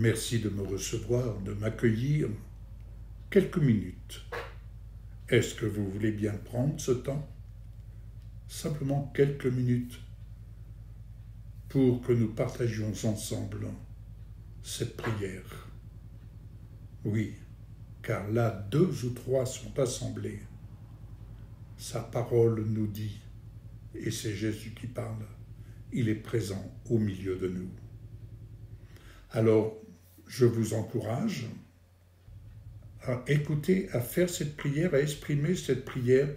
Merci de me recevoir, de m'accueillir. Quelques minutes. Est-ce que vous voulez bien prendre ce temps? Simplement quelques minutes pour que nous partagions ensemble cette prière. Oui, car là, 2 ou 3 sont assemblés. Sa parole nous dit, et c'est Jésus qui parle, il est présent au milieu de nous. Alors, je vous encourage à écouter, à faire cette prière, à exprimer cette prière.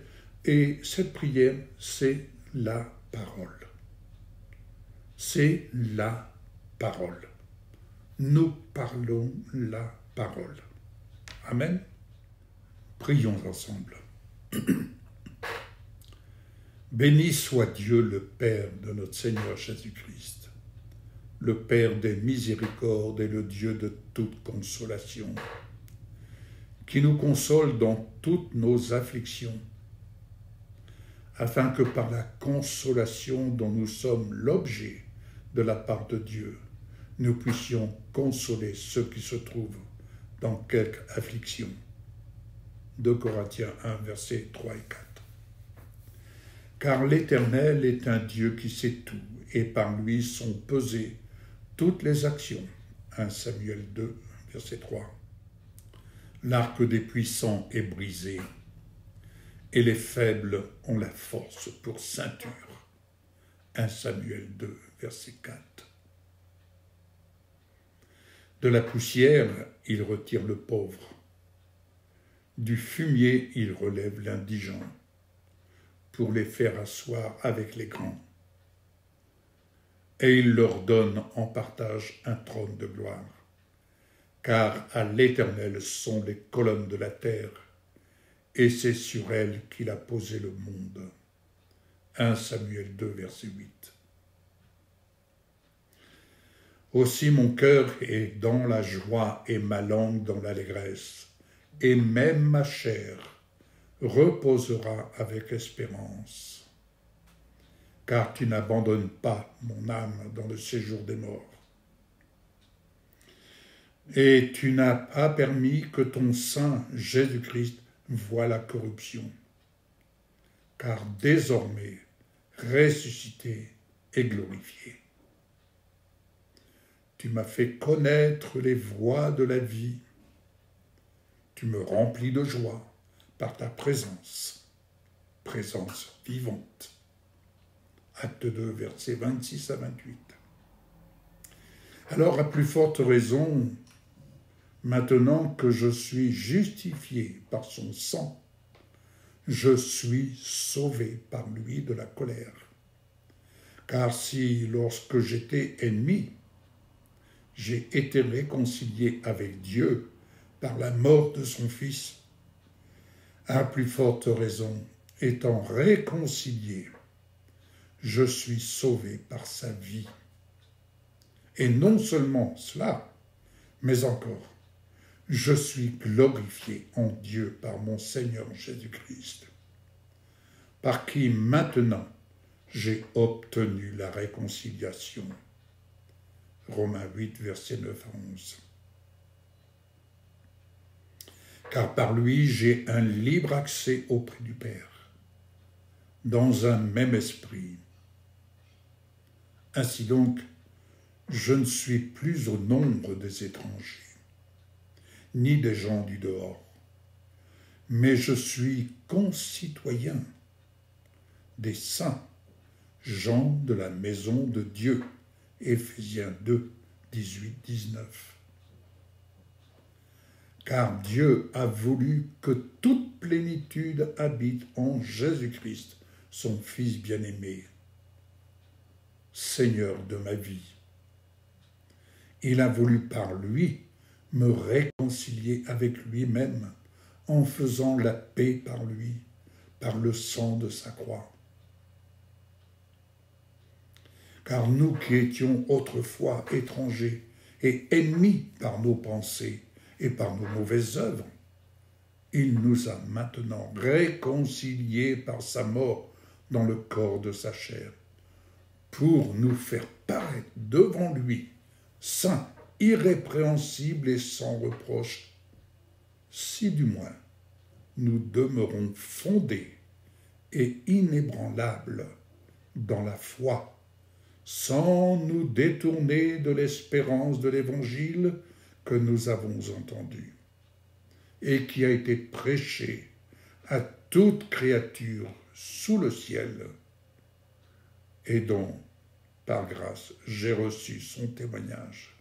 Et cette prière, c'est la parole. C'est la parole. Nous parlons la parole. Amen. Prions ensemble. Béni soit Dieu le Père de notre Seigneur Jésus-Christ, le Père des miséricordes et le Dieu de toute consolation, qui nous console dans toutes nos afflictions, afin que par la consolation dont nous sommes l'objet de la part de Dieu, nous puissions consoler ceux qui se trouvent dans quelque affliction. 2 Corinthiens 1, versets 3 et 4. Car l'Éternel est un Dieu qui sait tout, et par lui sont pesées toutes les actions. 1 Samuel 2, verset 3. L'arc des puissants est brisé, et les faibles ont la force pour ceinture. 1 Samuel 2, verset 4. De la poussière, il retire le pauvre. Du fumier, il relève l'indigent, pour les faire asseoir avec les grands. Et il leur donne en partage un trône de gloire. Car à l'Éternel sont les colonnes de la terre, et c'est sur elles qu'il a posé le monde. 1 Samuel 2, verset 8. Aussi mon cœur est dans la joie et ma langue dans l'allégresse, et même ma chair reposera avec espérance. Car tu n'abandonnes pas mon âme dans le séjour des morts. Et tu n'as pas permis que ton Saint Jésus-Christ voie la corruption. Car désormais, ressuscité et glorifié, tu m'as fait connaître les voies de la vie. Tu me remplis de joie par ta présence vivante. Acte 2, versets 26 à 28. Alors, à plus forte raison, maintenant que je suis justifié par son sang, je suis sauvé par lui de la colère. Car si, lorsque j'étais ennemi, j'ai été réconcilié avec Dieu par la mort de son Fils, à plus forte raison, étant réconcilié, je suis sauvé par sa vie. Et non seulement cela, mais encore, je suis glorifié en Dieu par mon Seigneur Jésus-Christ, par qui maintenant j'ai obtenu la réconciliation. Romains 8, versets 9 à 11. Car par lui j'ai un libre accès auprès du Père, dans un même esprit. Ainsi donc, je ne suis plus au nombre des étrangers, ni des gens du dehors, mais je suis concitoyen des saints, gens de la maison de Dieu. Éphésiens 2, 18, 19. Car Dieu a voulu que toute plénitude habite en Jésus-Christ, son Fils bien-aimé, Seigneur de ma vie. Il a voulu par lui me réconcilier avec lui-même en faisant la paix par lui, par le sang de sa croix. Car nous qui étions autrefois étrangers et ennemis par nos pensées et par nos mauvaises œuvres, il nous a maintenant réconciliés par sa mort dans le corps de sa chair, pour nous faire paraître devant lui, saints irrépréhensible et sans reproche, si du moins nous demeurons fondés et inébranlables dans la foi, sans nous détourner de l'espérance de l'Évangile que nous avons entendu et qui a été prêché à toute créature sous le ciel et dont, par grâce, j'ai reçu son témoignage.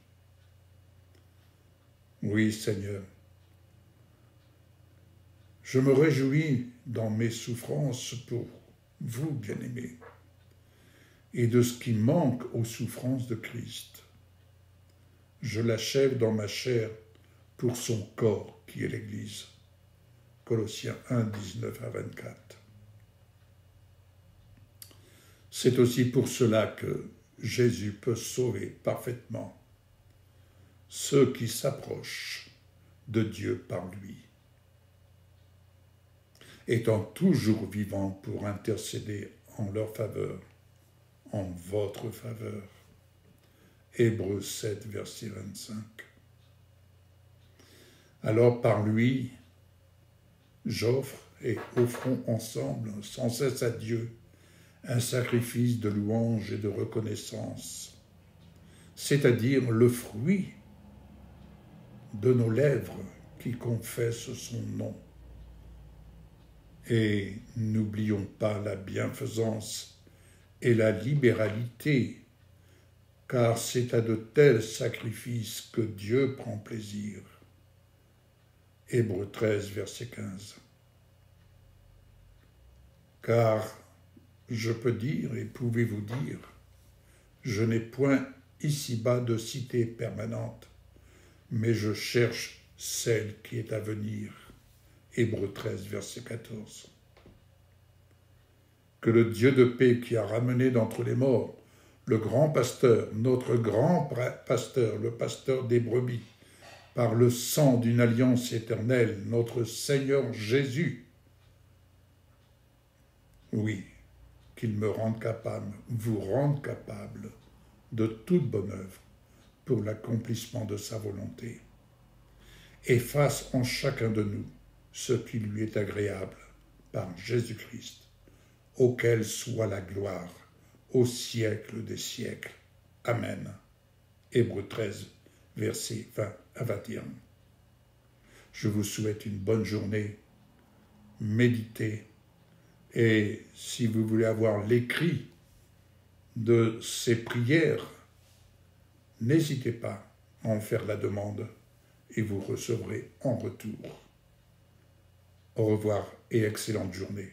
Oui, Seigneur, je me réjouis dans mes souffrances pour vous, bien-aimés, et de ce qui manque aux souffrances de Christ. Je l'achève dans ma chair pour son corps qui est l'Église. Colossiens 1, 19 à 24. C'est aussi pour cela que Jésus peut sauver parfaitement ceux qui s'approchent de Dieu par lui, étant toujours vivant pour intercéder en leur faveur, en votre faveur. Hébreux 7, verset 25. Alors par lui, j'offre et offrons ensemble sans cesse à Dieu un sacrifice de louange et de reconnaissance, c'est-à-dire le fruit de nos lèvres qui confessent son nom. Et n'oublions pas la bienfaisance et la libéralité, car c'est à de tels sacrifices que Dieu prend plaisir. Hébreux 13, verset 15. Car je peux dire, et pouvez-vous dire, je n'ai point ici-bas de cité permanente, mais je cherche celle qui est à venir. Hébreux 13, verset 14. Que le Dieu de paix qui a ramené d'entre les morts le grand pasteur, notre grand pasteur, le pasteur des brebis, par le sang d'une alliance éternelle, notre Seigneur Jésus, oui, qu'il me rende capable, vous rende capable de toute bonne œuvre pour l'accomplissement de sa volonté, et fasse en chacun de nous ce qui lui est agréable par Jésus-Christ, auquel soit la gloire au siècle des siècles. Amen. Hébreux 13, versets 20 à 21. Je vous souhaite une bonne journée, méditez, et si vous voulez avoir l'écrit de ces prières, n'hésitez pas à en faire la demande et vous recevrez en retour. Au revoir et excellente journée.